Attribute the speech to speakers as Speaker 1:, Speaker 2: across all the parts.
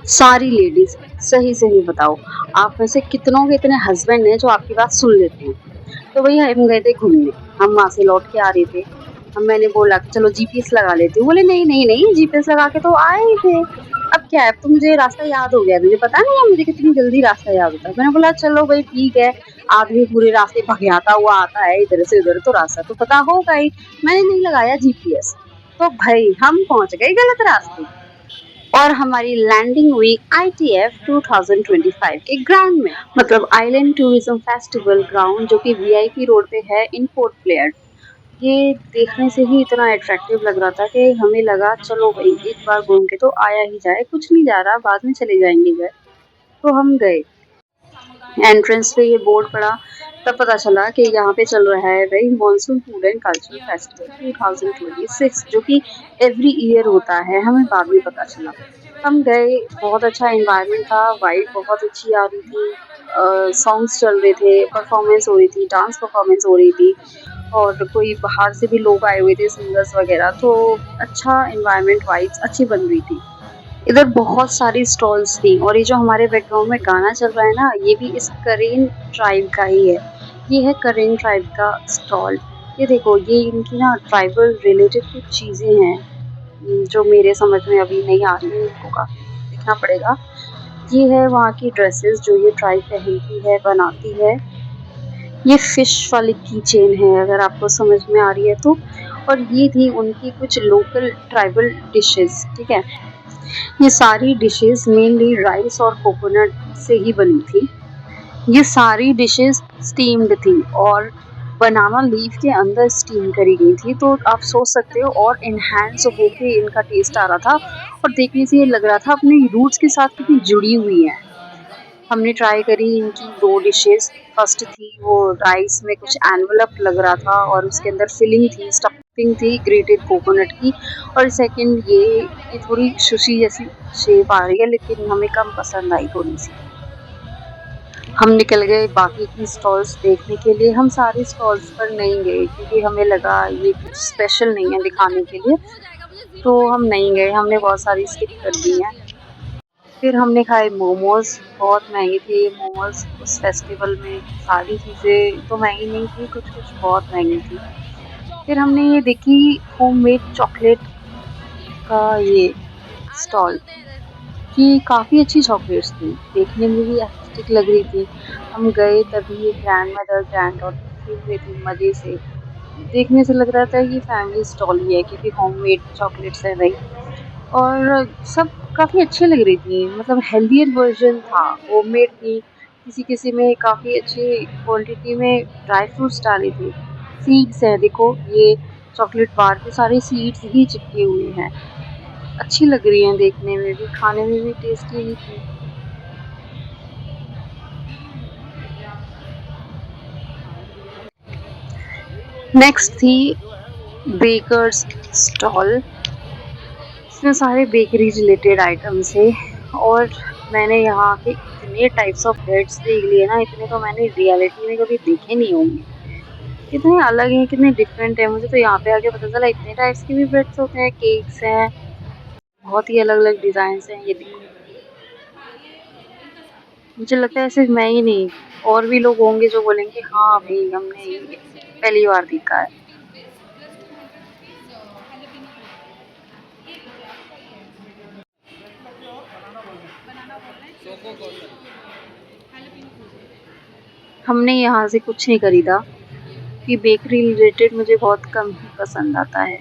Speaker 1: सारी लेडीज सही सही बताओ, आप में से कितनों के इतने हस्बैंड हैं जो आपकी बात सुन लेते हैं। तो भैया हम गए थे घूमने, हम वहाँ से लौट के आ रहे थे। हम मैंने बोला कि चलो जीपीएस लगा लेती हूँ, बोले नहीं नहीं नहीं जीपीएस लगा के तो आए ही थे। अब क्या है, अब तो मुझे रास्ता याद हो गया, मुझे पता नहीं है मुझे कितनी जल्दी रास्ता याद होता है। मैंने बोला चलो भाई ठीक है, आदमी पूरे रास्ते भगयाता हुआ आता है इधर से उधर, तो रास्ता तो पता होगा ही। मैंने नहीं लगाया जीपीएस, तो भाई हम पहुंच गए गलत रास्ते और हमारी लैंडिंग हुई आईटीएफ 2025 के ग्राउंड में, मतलब आइलैंड टूरिज्म फेस्टिवल ग्राउंड, जो कि वीआईपी रोड पे है इन पोर्ट ब्लेयर। ये देखने से ही इतना अट्रैक्टिव लग रहा था कि हमें लगा चलो भाई एक बार घूम के तो आया ही जाए, कुछ नहीं जा रहा, बाद में चले जाएंगे घर। तो हम गए, एंट्रेंस पे ये बोर्ड पड़ा, तब पता चला कि यहाँ पे चल रहा है भाई monsoon food and cultural festival 2026, जो कि एवरी ईयर होता है, हमें बाद में पता चला। हम गए, बहुत अच्छा एनवायरनमेंट था, वाइब बहुत अच्छी आ रही थी, सॉन्ग्स चल रहे थे, परफॉर्मेंस हो रही थी, डांस परफॉर्मेंस हो रही थी, और कोई बाहर से भी लोग आए हुए थे, सिंगर्स वगैरह। तो अच्छा एनवायरनमेंट, वाइब्स अच्छी बन रही थी। इधर बहुत सारी स्टॉल्स थी, और ये जो हमारे बैकग्राउंड में गाना चल रहा है ना, ये भी इस करेन ट्राइब का ही है। ये है करेन ट्राइब का स्टॉल। ये देखो, ये इनकी ना ट्राइबल रिलेटेड कुछ चीजें हैं जो मेरे समझ में अभी नहीं आ रही है, इनको का देखना पड़ेगा। ये है वहाँ की ड्रेसेस जो ये ट्राइब पहनती है, बनाती है। ये फिश वाली की चेन है, अगर आपको समझ में आ रही है तो। और ये थी उनकी कुछ लोकल ट्राइबल डिशेस, ठीक है। ये सारी डिशेस मेनली राइस और कोकोनट से ही बनी थी। ये सारी डिशेस स्टीम्ड थी और बनाना लीफ के अंदर स्टीम करी गई थी, तो आप सोच सकते हो और इनहैंस होके इनका टेस्ट आ रहा था, और देखने से ये लग रहा था अपने रूट्स के साथ कितनी जुड़ी हुई है। हमने ट्राई करी इनकी दो डिशेस। फर्स्ट थी वो राइस में कुछ एनवलप लग रहा था और उसके अंदर फिलिंग थी, स्टफिंग थी ग्रेटेड कोकोनट की। और सेकंड ये थोड़ी सुशी जैसी शेप आ रही है, लेकिन हमें कम पसंद आई थोड़ी सी। हम निकल गए बाकी की स्टॉल्स देखने के लिए। हम सारे स्टॉल्स पर नहीं गए क्योंकि हमें लगा ये कुछ स्पेशल नहीं है दिखाने के लिए, तो हम नहीं गए, हमने बहुत सारी स्किप कर दी हैं। फिर हमने खाए मोमोज, बहुत महंगे थे ये मोमोज उस फेस्टिवल में। सारी चीज़ें तो महंगी नहीं थी, कुछ कुछ बहुत महंगी थी। फिर हमने ये देखी होममेड चॉकलेट का ये स्टॉल, कि काफ़ी अच्छी चॉकलेट्स थी, देखने में भी एस्थेटिक लग रही थी। हम गए तभी ग्रैंड मदर ग्रैंड डॉटर खेल रही थी मज़े से, देखने से लग रहा था कि फैमिली स्टॉल ही है क्योंकि होममेड चॉकलेट्स है भाई। और सब काफ़ी अच्छी लग रही थी, मतलब हेल्दियर वर्जन था, होममेड थी। किसी-किसी में काफ़ी अच्छी क्वांटिटी में ड्राई फ्रूट्स डाले थे। सीड्स हैं, देखो ये चॉकलेट बार पे सारे सीड्स ही चिपके हुए हैं। अच्छी लग रही हैं देखने में भी, खाने में भी टेस्टी ही थी। नेक्स्ट थी बेकर्स स्टॉल, इसमें सारे बेकरी रिलेटेड आइटम्स थे। और मैंने यहाँ के इतने टाइप्स ऑफ ब्रेड्स देख लिए ना, इतने तो मैंने रियलिटी में कभी देखे नहीं होंगे। कितने अलग हैं, कितने डिफरेंट हैं, मुझे तो यहाँ पे आके पता चला इतने टाइप्स के भी ब्रेड्स होते हैं, केक्स हैं, बहुत ही अलग अलग डिजाइन हैं। ये देखो, मुझे लगता है सिर्फ मैं ही नहीं, और भी लोग होंगे जो बोलेंगे हाँ भाई हमने ये पहली बार देखा है। हमने यहाँ से कुछ नहीं खरीदा कि बेकरी रिलेटेड मुझे बहुत कम ही पसंद आता है।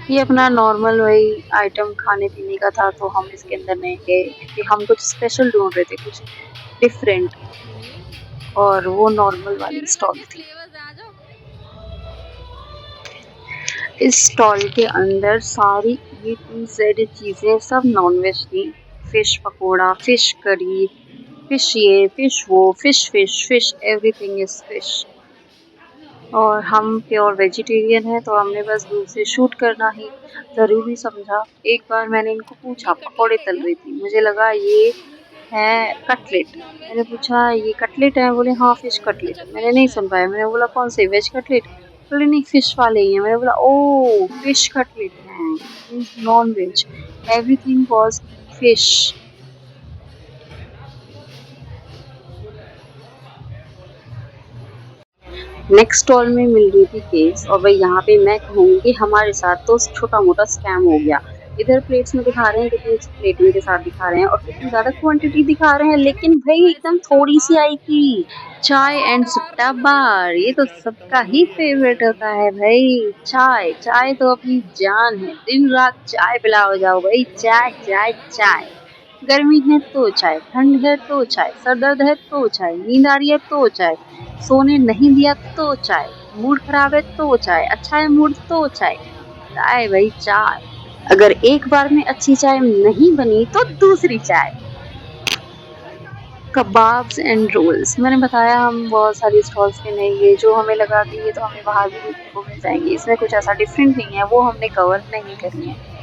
Speaker 1: ये अपना नॉर्मल वही आइटम खाने पीने का था, तो हम इसके अंदर नहीं गए क्योंकि हम कुछ स्पेशल ढूंढ रहे थे, कुछ डिफरेंट, और वो नॉर्मल वाली स्टॉल थी। इस स्टॉल के अंदर सारी ए टू जेड चीज़ें सब नॉनवेज थी। Fish pakora, fish curry, fish ये, फिश वो, fish fish fish, everything is fish. और हम प्योर वेजिटेरियन हैं, तो हमने बस दूर से शूट करना ही ज़रूरी समझा। एक बार मैंने इनको पूछा, पकौड़े तल रही थी, मुझे लगा ये है कटलेट। मैंने पूछा ये कटलेट है? बोले हाँ फिश कटलेट। मैंने नहीं सुन पाया, मैंने बोला कौन से, वेज कटलेट? बोले नहीं फिश वाले ही हैं। मैंने बोला ओ फिश कटलेट है, non veg. Everything was fish. Next stall में मिल रही थी केक्स, और भाई यहाँ पे मैं कहूँगी हमारे साथ तो छोटा मोटा स्कैम हो गया। इधर प्लेट्स में दिखा रहे हैं कितनी अच्छी प्लेटिंग के साथ दिखा रहे हैं और कितनी ज्यादा क्वांटिटी दिखा रहे हैं, लेकिन भाई एकदम थोड़ी सी आई थी। चाय एंड सुट्टा बार, ये तो सबका ही फेवरेट होता है भाई। चाय, चाय तो अपनी जान है, दिन रात चाय पिलाओ जाओ भाई, चाय चाय चाय। गर्मी है तो चाय, ठंड है तो चाय, सर दर्द है तो चाय, नींद आ रही है तो चाय, सोने नहीं दिया तो चाय, मूड खराब है तो चाय, अच्छा है मूड तो चाय। चाय भाई चाय। अगर एक बार में अच्छी चाय नहीं बनी तो दूसरी चाय। कबाब्स एंड रोल्स, मैंने बताया हम बहुत सारी स्टॉल्स पे नहीं गए, जो हमें लगा कि ये तो हमें बाहर भी देखने को मिल जाएंगे, इसमें कुछ ऐसा डिफरेंट नहीं है, वो हमने कवर नहीं करी है।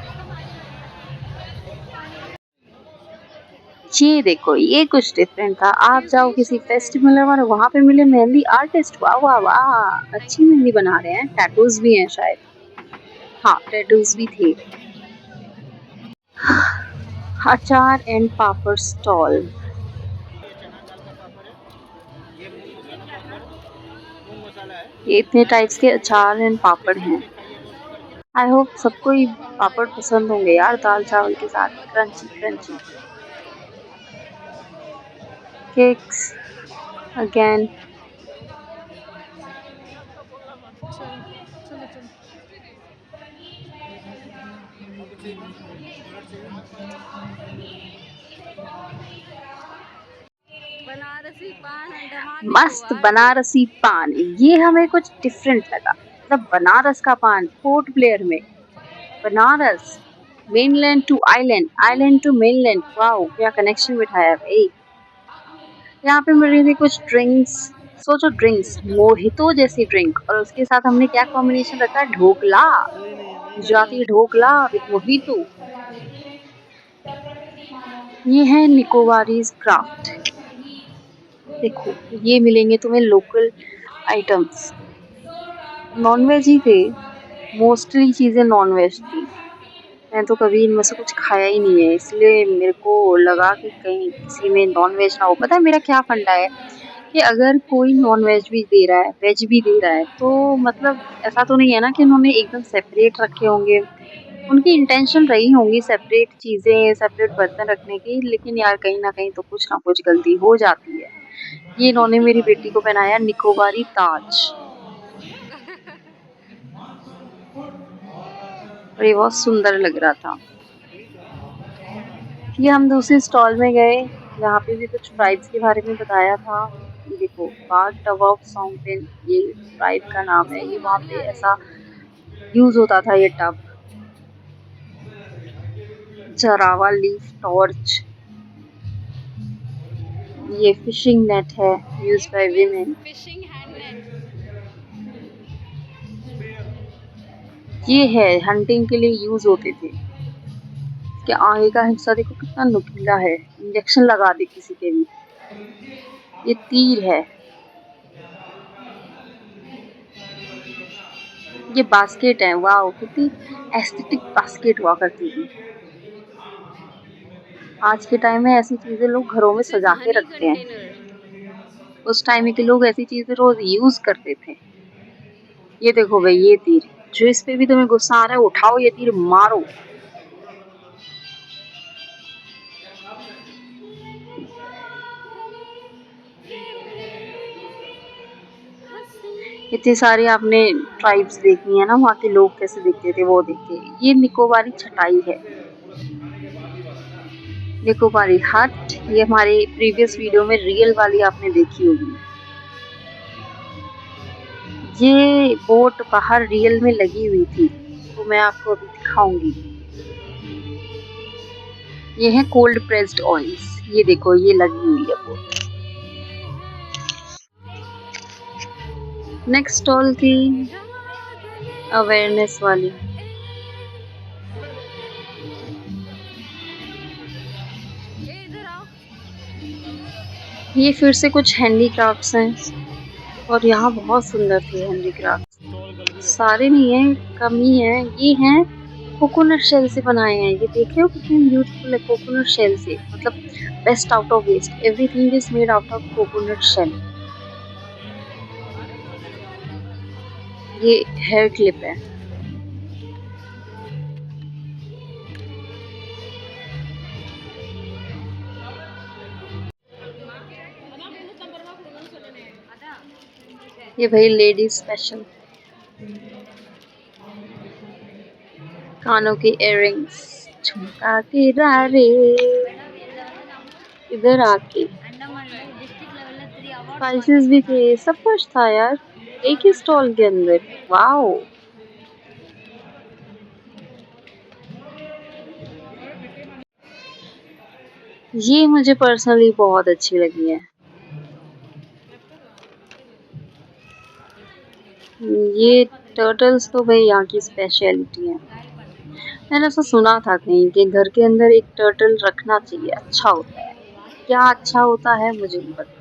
Speaker 1: ये देखो ये कुछ डिफरेंट था। आप जाओ किसी फेस्टिवल में और वहां पे मिले मेहंदी आर्टिस्ट, वाह वाह वाह, अच्छी मेहंदी बना रहे हैं, टैटूज भी हैं शायद। हाँ टैटूज भी थे। अचार एंड पापड़ स्टॉल। ये इतने टाइप्स के अचार एंड पापड़ हैं। आई होप सबको ही पापड़ पसंद होंगे यार, दाल चावल के साथ क्रंची क्रंची। Cakes again. मस्त बनारसी पान, ये हमें कुछ डिफरेंट लगा, मतलब बनारस का पान पोर्ट ब्लेयर में। Banaras, mainland to island, island to mainland, wow क्या कनेक्शन बिठाया भाई। यहाँ पे मिल रही थी कुछ ड्रिंक्स। सोचो ड्रिंक्स, मोहितो जैसी ड्रिंक, और उसके साथ हमने क्या कॉम्बिनेशन रखा है, ढोकला, गुजराती ढोकला विद मोहितो। ये है निकोबारीज क्राफ्ट। देखो ये मिलेंगे तुम्हें लोकल आइटम्स, नॉनवेज ही थे, मोस्टली चीजें नॉनवेज थी। मैं तो कभी इनमें से कुछ खाया ही नहीं है, इसलिए मेरे को लगा कि कहीं किसी में नॉनवेज ना हो। पता है मेरा क्या फंडा है कि अगर कोई नॉनवेज भी दे रहा है वेज भी दे रहा है तो मतलब ऐसा तो नहीं है ना कि उन्होंने एकदम सेपरेट रखे होंगे। उनकी इंटेंशन रही होंगी सेपरेट चीजें, सेपरेट बर्तन रखने की, लेकिन यार कहीं ना कुछ गलती हो जाती है। ये इन्होंने मेरी बेटी को पहनाया निकोबारी ताज, और ये बहुत सुंदर लग रहा था। ये हम दूसरे स्टॉल में गए, यहाँ पे भी कुछ ट्राइब्स के बारे में बताया था। ये देखो बाग टब ऑफ साउंटेन, ये ट्राइब का नाम है, ये वहाँ पे ऐसा यूज होता था ये टब। जरावा लीफ टॉर्च, ये फिशिंग नेट है यूज बाय वीमेन। ये है हंटिंग के लिए यूज होते थे। कि आगे का हिस्सा देखो कितना नुकीला है, इंजेक्शन लगा दे किसी के भी। ये तीर है। ये बास्केट है, वाओ कितनी एस्थेटिक बास्केट हुआ करती थी। आज के टाइम में ऐसी चीजें लोग घरों में सजा के रखते हैं, उस टाइम के लोग ऐसी चीजें रोज यूज करते थे। ये देखो भाई ये तीर, जो इस पे भी तुम्हें गुस्सा आ रहा है उठाओ ये तीर मारो। इतनी सारी आपने ट्राइब्स देखी है ना, वहाँ के लोग कैसे दिखते थे वो देखते। ये निकोबारी छटाई है, निकोबारी हट, ये हमारे प्रीवियस वीडियो में रियल वाली आपने देखी होगी। ये बोट बाहर रियल में लगी हुई थी, तो मैं आपको अभी दिखाऊंगी। ये है कोल्ड प्रेस्ड ऑयल्स, ये देखो ये लगी हुई है बोट। नेक्स्ट स्टॉल थी अवेयरनेस वाली। ये फिर से कुछ हैंडीक्राफ्ट्स हैं और यहाँ बहुत सुंदर थे हैंडीक्राफ्ट। सारे नहीं है, कम ही है। ये हैं कोकोनट शेल से बनाए हैं। ये देख रहे हो कितने ब्यूटीफुल है, कोकोनट शेल से। मतलब best out of waste, everything is made out of coconut shell. ये हेयर क्लिप है। ये भाई लेडीज स्पेशल कानों के इयररिंग्स, झुमका के रारे इधर आके। स्पाइसेस भी थे, सब कुछ था यार एक ही स्टॉल के अंदर। वाओ, ये मुझे पर्सनली बहुत अच्छी लगी है। ये टर्टल्स तो भाई यहाँ की स्पेशलिटी है। मैंने ऐसा सुना था कहीं कि घर के अंदर एक टर्टल रखना चाहिए, अच्छा होता है। क्या अच्छा होता है मुझे नहीं पता।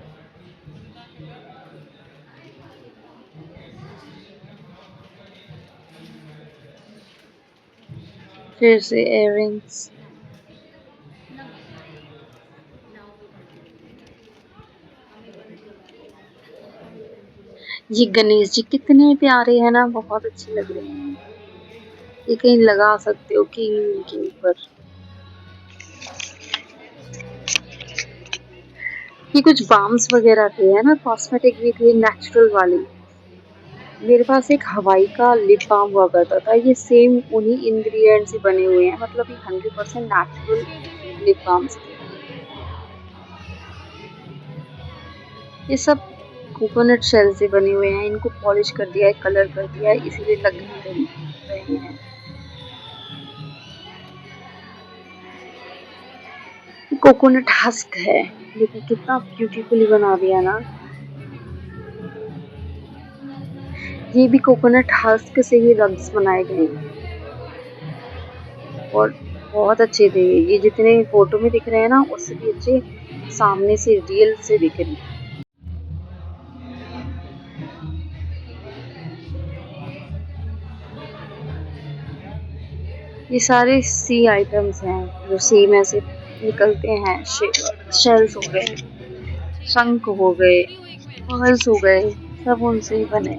Speaker 1: फिर से इयररिंग्स। ये गणेश जी कितने प्यारे हैं ना, बहुत अच्छे लग रहे हैं। ये कहीं लगा सकते हो किंग के ऊपर। ये कुछ बाम्स वगैरह थे है ना, कॉस्मेटिक भी थे नेचुरल वाले। मेरे पास एक हवाई का लिप बाम हुआ करता था, ये सेम उन्हीं इंग्रेडिएंट से बने हुए हैं। मतलब ये 100% नेचुरल लिप बाम्स थे। ये सब कोकोनट शेल से बने हुए हैं। इनको पॉलिश कर दिया है, कलर कर दिया है, इसीलिए लग नहीं रहे हैं। कोकोनट हस्क है, लेकिन कितना ब्यूटीफुली बना दिया ना। ये भी कोकोनट हस्क से ही रग्स बनाए गए और बहुत अच्छे थे। ये जितने फोटो में दिख रहे हैं ना, उससे भी अच्छे सामने से रियल से दिख रहे हैं। ये सारे सी आइटम्स हैं जो सी में से निकलते हैं। शेल्स हो गए, शंख हो गए, पर्ल्स हो गए, सब उनसे ही बने।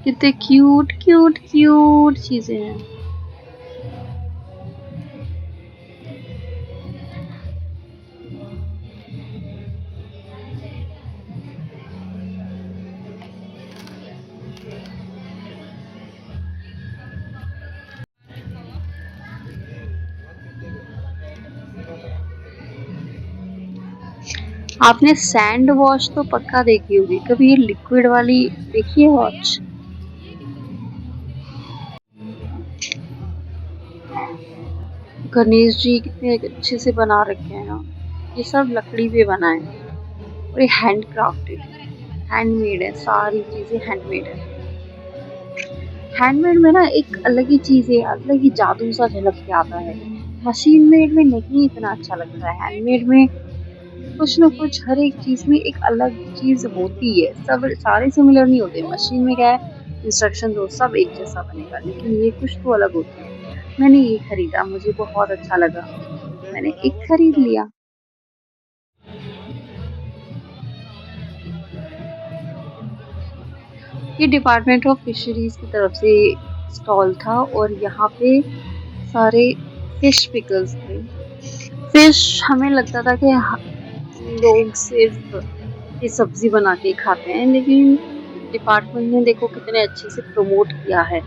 Speaker 1: कितने क्यूट क्यूट क्यूट चीजें हैं। आपने सैंड वॉच तो पक्का देखी होगी, कभी ये लिक्विड वाली देखी है वॉच? गणेश जी कितने अच्छे से बना रखे हैं ना। ये सब लकड़ी पे बना है और ये हैंड क्राफ्टेड है, हैंडमेड है। सारी चीजें हैंडमेड है। हैंडमेड में ना एक अलग ही चीज है, अलग ही जादू सा झलक के आता है। मशीन मेड में नहीं इतना अच्छा लगता है। हैंडमेड में कुछ ना कुछ हर एक चीज में एक अलग चीज होती है। सब सारे सिमिलर नहीं होते। मशीन में क्या है, इंस्ट्रक्शन दो सब एक जैसा बनेगा, लेकिन ये कुछ तो अलग होता है। मैंने ये खरीदा, मुझे बहुत अच्छा लगा, मैंने एक खरीद लिया। ये डिपार्टमेंट ऑफ फिशरीज की तरफ से स्टॉल था और यहाँ पे सारे फिश पिकल्स थे। फिश हमें लगता था कि लोग सिर्फ ये सब्जी बना के खाते हैं, लेकिन डिपार्टमेंट ने देखो कितने अच्छे से प्रमोट किया है।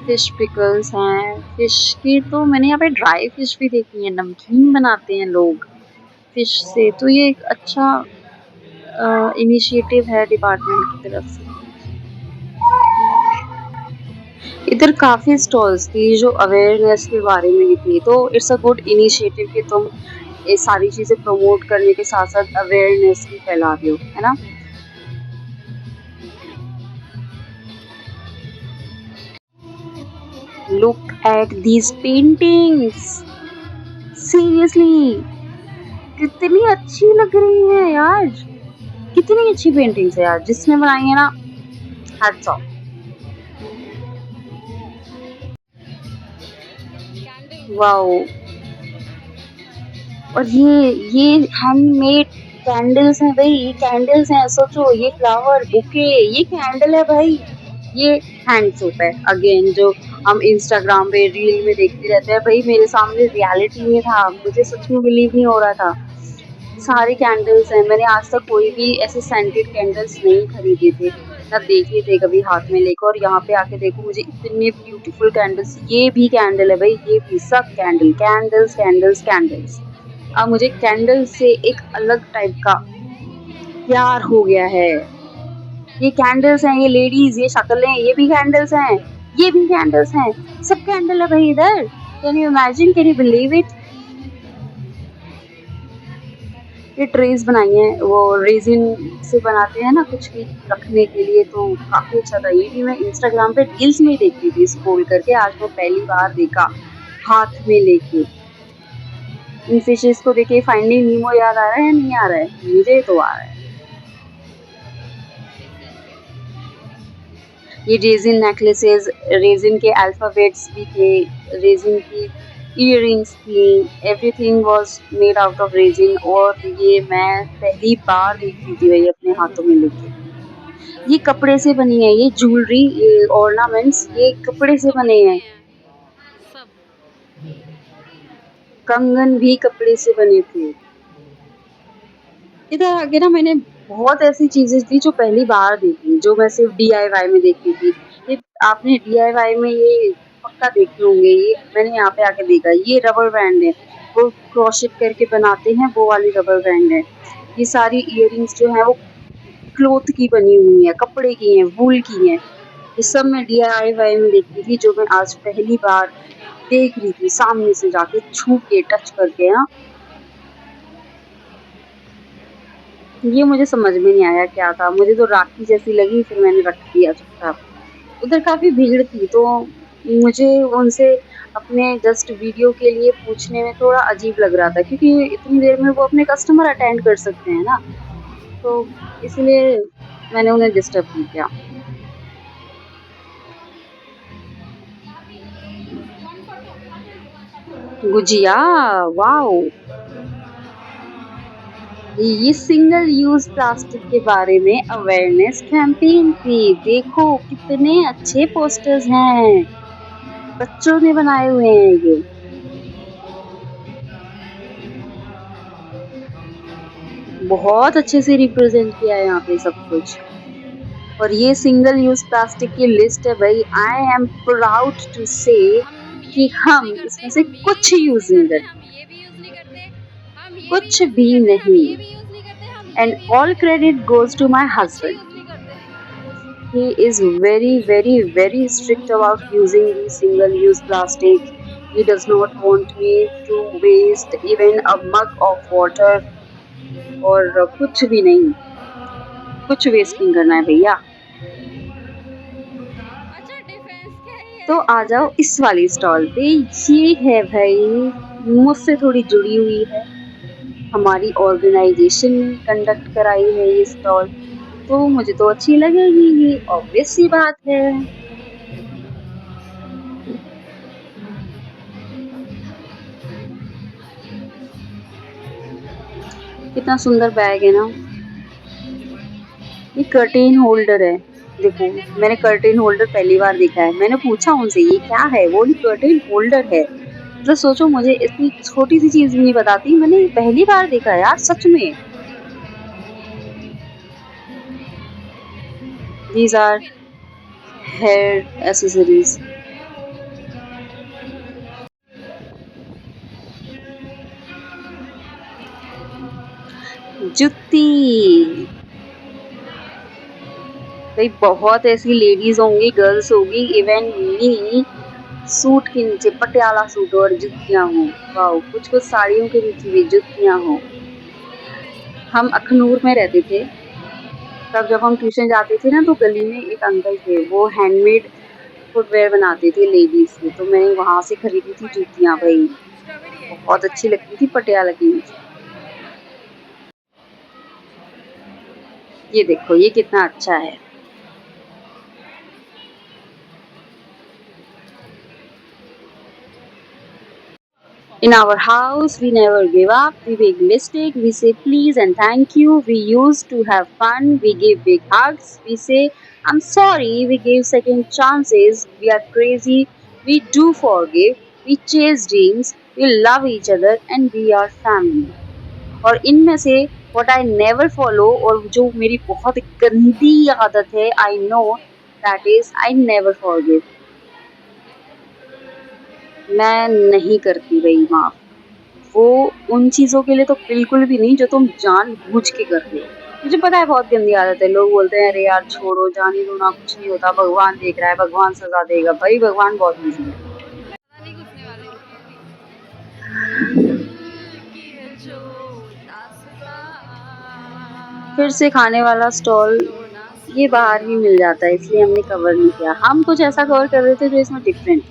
Speaker 1: फिश पिकल्स हैं, फिश की तो मैंने यहाँ पे ड्राई फिश भी देखी है, नमकीन बनाते हैं लोग फिश से। तो ये एक अच्छा इनिशिएटिव है डिपार्टमेंट की तरफ से। इधर काफी स्टॉल्स थी जो अवेयरनेस के बारे में भी थी, तो इट्स अ गुड इनिशिएटिव कि तुम ये सारी चीजें प्रमोट करने के साथ साथ अवेयरनेस भी फैला रहे हो, है ना। Look at these paintings, seriously कितनी अच्छी लग रही है यार, कितनी अच्छी पेंटिंग्स है यार, जिसने बनाई है ना, हैट्स ऑफ। वाओ। और ये हैंडमेड कैंडल्स हैं भाई, ये कैंडल्स हैं, सोचो ये फ्लावर बुके, ये कैंडल है भाई, ये हैंड सोप है अगेन, जो हम इंस्टाग्राम पे रील में देखते रहते हैं भाई, मेरे सामने रियलिटी में था, मुझे सच में बिलीव नहीं हो रहा था। सारे कैंडल्स हैं, मैंने आज तक कोई भी ऐसे सेंटेड कैंडल्स नहीं खरीदे थे, ना देखे थे कभी हाथ में लेकर, और यहाँ पे आके देखो मुझे इतने ब्यूटीफुल कैंडल्स, ये भी कैंडल है भाई, ये भी सब कैंडल, कैंडल्स कैंडल्स कैंडल्स। अब मुझे कैंडल से एक अलग टाइप का प्यार हो गया है। ये कैंडल्स हैं, ये लेडीज, ये शक्लें, ये भी कैंडल्स हैं, ये भी कैंडल्स हैं, सब कैंडल है भाई इधर। Can you imagine, can you believe it. ये ट्रेस बनाई है, वो रेजिन से बनाते हैं ना कुछ भी रखने के लिए, तो काफी अच्छा था। ये भी मैं इंस्टाग्राम पे रील्स में देखती थी स्क्रॉल करके, आज मैं पहली बार देखा हाथ में लेके। इन फिशेस को देखे फाइंडिंग नीमो याद आ रहा है या नहीं आ रहा है, मुझे तो आ रहा है। ये रेजिन नेकलेसेस, रेजिन के अल्फाबेट्स भी थे, रेजिन की इयररिंग्स थी, everything was made out of resin, और ये मैं पहली बार देखती थी भाई अपने हाथों में लेके। ये कपड़े से बनी है, ये ज्वेलरी, ये ऑर्नामेंट्स, ये कपड़े से बने हैं, कंगन भी कपड़े से बने थे। इधर आगे ना मैंने बहुत ऐसी चीजें थी जो पहली बार देखी, जो मैं सिर्फ डीआईवाई में देखती थी। ये आपने डीआईवाई में ये पक्का देखे होंगे, ये मैंने यहाँ पे आके देखा, ये रबर बैंड है, वो क्रोशेट करके बनाते हैं, वो वाली रबर बैंड है। ये सारी इयररिंग्स जो है वो क्लॉथ की बनी हुई है, कपड़े की हैं, वूल की हैं। ये सब मैं डीआईवाई में देखती थी, जो मैं आज पहली बार देख रही थी सामने से जाके, छू के टच करके। हाँ, ये मुझे समझ में नहीं आया क्या था, मुझे तो राखी जैसी लगी, फिर मैंने रख दिया चुपचाप। उधर काफी भीड़ थी, तो मुझे उनसे अपने जस्ट वीडियो के लिए पूछने में थोड़ा अजीब लग रहा था, क्योंकि इतनी देर में वो अपने कस्टमर अटेंड कर सकते हैं ना, तो इसलिए मैंने उन्हें डिस्टर्ब नहीं किया। गुजिया, वाओ। ये सिंगल यूज प्लास्टिक के बारे में अवेयरनेस कैंपेन थी, देखो कितने अच्छे पोस्टर्स हैं, बच्चों ने बनाए हुए हैं ये। बहुत अच्छे से रिप्रेजेंट किया है यहाँ पे सब कुछ। और ये सिंगल यूज प्लास्टिक की लिस्ट है भाई, आई एम प्राउड टू से कि हम इसमें से कुछ यूज नहीं करते, कुछ भी नहीं। And all credit goes to my husband, he is very strict about using the single use plastic. He does not want me to waste even a mug of water, और कुछ भी नहीं, कुछ वेस्ट नहीं करना है भैया। तो आ जाओ इस वाली स्टॉल पे, ये है भाई मुझसे थोड़ी जुड़ी हुई है, हमारी ऑर्गेनाइजेशन ने कंडक्ट कराई है ये स्टॉल, तो मुझे तो अच्छी लगेगी, ये ऑब्वियस सी बात है। कितना सुंदर बैग है ना, ये कर्टेन होल्डर है, देखो मैंने कर्टेन होल्डर पहली बार देखा है, मैंने पूछा उनसे ये क्या है, वो कर्टेन होल्डर है। मतलब सोचो, मुझे इतनी छोटी सी चीज भी नहीं बताती, मैंने पहली बार देखा यार सच में। These are hair accessories. जुत्ती, भाई बहुत ऐसी लेडीज होंगी, गर्ल्स होगी, इवन मी, सूट के नीचे पटियाला सूट और जुतियां हो, वाओ, कुछ कुछ साड़ियों के नीचे भी जुतियां हो। हम अखनूर में रहते थे, तब जब हम ट्यूशन जाते थे ना, तो गली में एक अंकल थे, वो हैंडमेड फुटवेयर बनाते थे लेडीज के, तो मैंने वहाँ से खरीदी थी जूतियाँ भाई, बहुत अच्छी लगती थी पटियाला की मुझे। ये देखो ये कितना अच्छा है। In our house, we never give up. We make mistake. We say please and thank you. We used to have fun. We give big hugs. We say I'm sorry. We give second chances. We are crazy. We do forgive. We chase dreams. We love each other and we are family. और इनमें से what I never follow और जो मेरी बहुत गंदी आदत है, I know that is I never forgive. मैं नहीं करती भाई माफ। वो उन चीज़ों के लिए तो बिल्कुल भी नहीं जो तुम जानबूझ के कर रहे हो। मुझे पता है बहुत गंदी आदत है, लोग बोलते हैं अरे यार छोड़ो, जाने दो ना, कुछ नहीं होता, भगवान देख रहा है, भगवान सज़ा देगा। भाई भगवान बहुत ईज़ी है। फिर से खाने वाला स्टॉल ये बाहर भी मिल जाता है, इसलिए हमने कवर नहीं किया। हम कुछ ऐसा कवर कर रहे थे जो इसमें डिफरेंट।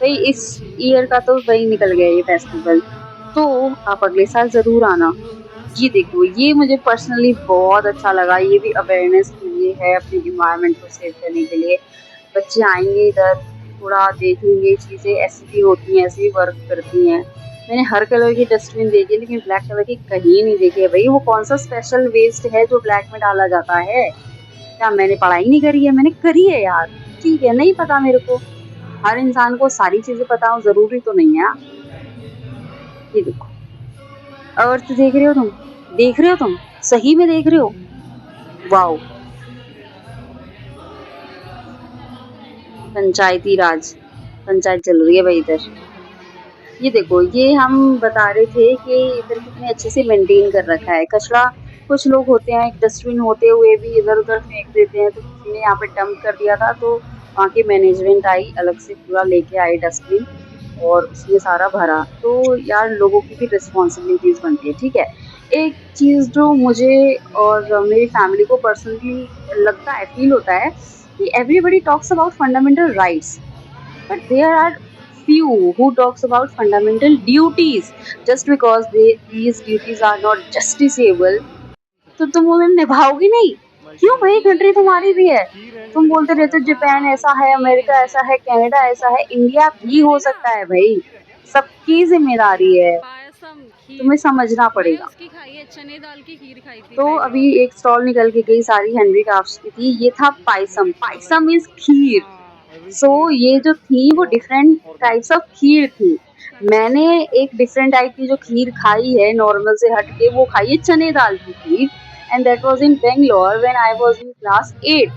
Speaker 1: भाई इस ईयर का तो वही निकल गया ये फेस्टिवल, तो आप अगले साल ज़रूर आना। ये देखो ये मुझे पर्सनली बहुत अच्छा लगा, ये भी अवेयरनेस के लिए है, अपने एनवायरनमेंट को सेव करने के लिए। बच्चे आएंगे इधर, थोड़ा देखेंगे, चीज़ें ऐसी भी होती हैं, ऐसी भी वर्क करती हैं। मैंने हर कलर की डस्टबिन देखी लेकिन ब्लैक कलर की कहीं नहीं देखी है। भाई वो कौन सा स्पेशल वेस्ट है जो ब्लैक में डाला जाता है? क्या मैंने पढ़ाई नहीं करी है? मैंने करी है यार, ठीक है, नहीं पता मेरे को। हर इंसान को सारी चीज़ें पता हो ज़रूरी तो नहीं है। ये देखो अर्थ देख रहे हो तुम? देख रहे हो तुम? सही में देख रहे हो? वाओ! पंचायती राज, पंचायत चल रही है भाई इधर। ये देखो ये हम बता रहे थे कि इधर कितने अच्छे से मेंटेन कर रखा है। कचरा कुछ लोग होते हैं डस्टबिन होते हुए भी इधर-उधर फेंक देते हैं, तो किसी ने यहाँ पे डंप कर दिया था, तो वहाँ की मैनेजमेंट आई, अलग से पूरा लेके आई डस्टबिन और उसमें सारा भरा। तो यार लोगों की भी रिस्पॉन्सिबिलिटीज़ बनती है, ठीक है। एक चीज़ जो मुझे और मेरी फैमिली को पर्सनली लगता है, फ़ील होता है कि everybody talks about fundamental rights, but there are few who talks about fundamental duties just because these duties are not justiciable, तो तुम उन्हें निभाओगी नहीं? क्यों भाई, कंट्री तुम्हारी भी है। तुम बोलते रहते हो जापान ऐसा है, अमेरिका ऐसा है, कनाडा ऐसा है, इंडिया भी हो सकता है भाई। सबकी जिम्मेदारी है, तुम्हें समझना पड़ेगा।
Speaker 2: चने दाल की खीर खाई थी।
Speaker 1: तो अभी एक स्टॉल निकल के गई सारी हेनरी क्राफ्ट्स की थी, ये था पायसम। पायसम इज खीर। सो ये जो थी वो डिफरेंट टाइप्स ऑफ खीर थी। मैंने एक डिफरेंट टाइप की जो खीर खाई है नॉर्मल से हट के, वो खाई है चने दाल की खीर, and that was in Bangalore when I was in class 8।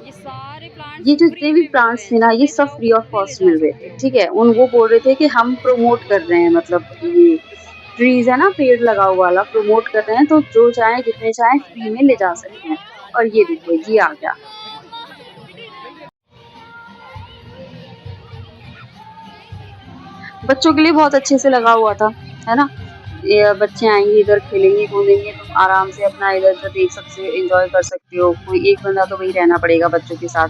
Speaker 2: ये सारे
Speaker 1: ये
Speaker 2: प्लांट्स
Speaker 1: जितने
Speaker 2: फ्री
Speaker 1: भी
Speaker 2: में मिल रहे
Speaker 1: प्लांट्स
Speaker 2: हैं,
Speaker 1: थे ना, ये
Speaker 2: जितने
Speaker 1: सब
Speaker 2: चाहो
Speaker 1: फ्री ऑफ
Speaker 2: उतने ले
Speaker 1: कॉस्ट
Speaker 2: जा
Speaker 1: मिल रहे थे,
Speaker 2: सकते हो।
Speaker 1: ठीक है। वो बोल रहे थे कि हम प्रमोट कर रहे हैं, मतलब ये ट्रीज है ना, पेड़ लगाओ वाला प्रमोट कर रहे हैं, तो जो चाहे जितने चाहे फ्री में ले जा सकते हैं। और ये देखो ये आ गया। बच्चों के लिए बहुत अच्छे से लगा हुआ था, है ना। ये बच्चे आएंगे इधर, खेलेंगे कूदेंगे, तुम आराम से अपना इधर उधर देख सकते हो, एंजॉय कर सकते हो। कोई एक बंदा तो वही रहना पड़ेगा बच्चों के साथ।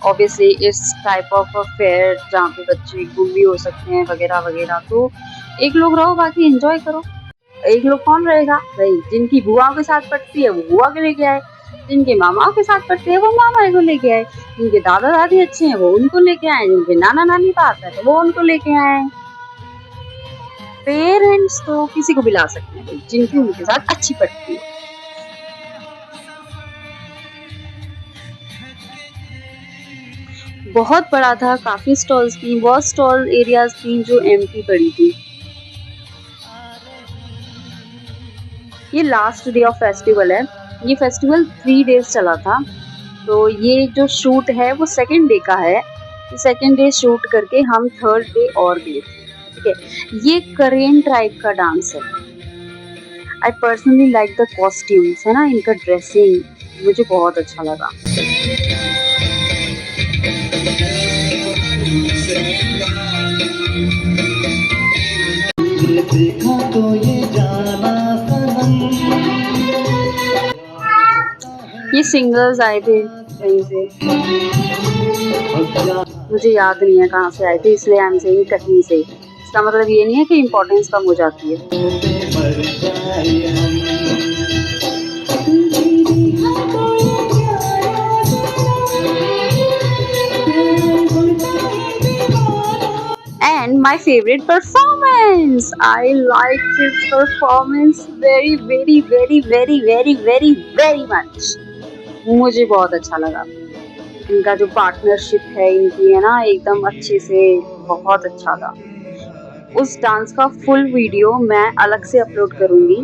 Speaker 1: ऑब्वियसली इस टाइप ऑफ फेयर जहाँ पे बच्चे गुम भी हो सकते हैं वगैरह वगैरह, तो एक लोग रहो, बाकी एंजॉय करो। एक लोग कौन रहेगा भाई? जिनकी बुआओं के साथ पटती है वो बुआ के लेके आए, जिनके मामाओं के साथ पटते हैं वो मामा को लेके आए, जिनके दादा दादी अच्छे हैं वो उनको लेके आए, जिनके नाना नानी पास है तो वो उनको लेके आए। पेरेंट्स तो किसी को भी ला सकते हैं भाई, जिनकी उनके साथ अच्छी पटती है। बहुत बड़ा था, काफी स्टॉल्स थी, बहुत स्टॉल एरियाज थी जो एम्प्टी पड़ी थी। ये लास्ट डे ऑफ फेस्टिवल है। ये फेस्टिवल 3 डेज चला था, तो ये जो शूट है वो सेकंड डे का है। सेकंड डे शूट करके हम थर्ड डे और गए थे, ठीक है। ये कोरियन ट्राइब का डांस है। I personally like the costumes, है ना, इनका ड्रेसिंग मुझे बहुत अच्छा लगा। देखा तो ये जाना सनम। ये सिंगर्स आए थे कहीं से। मुझे याद नहीं है कहाँ से आए थे, इसलिए आई एम सेइंग कहीं से। इसका मतलब ये नहीं है कि इम्पोर्टेंस कम हो जाती है। And my favorite performance. I like this performance very, very, very, very, very, very, very much. मुझे बहुत अच्छा लगा। इनका जो पार्टनरशिप है इनकी, है ना, एकदम अच्छे से, बहुत अच्छा था। उस डांस का फुल वीडियो मैं अलग से अपलोड करूंगी,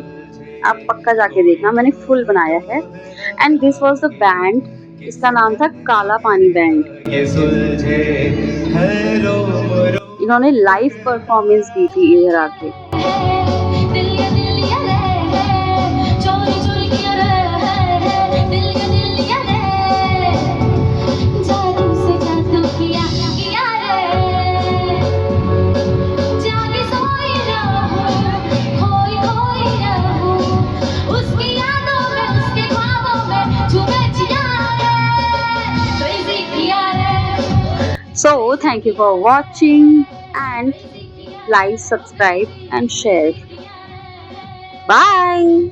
Speaker 1: आप पक्का जाके देखना, मैंने फुल बनाया है। And this was the band, इसका नाम था काला पानी बैंड। इन्होंने लाइव परफॉर्मेंस दी थी इधर आके। So thank you for watching and like, subscribe and share. Bye.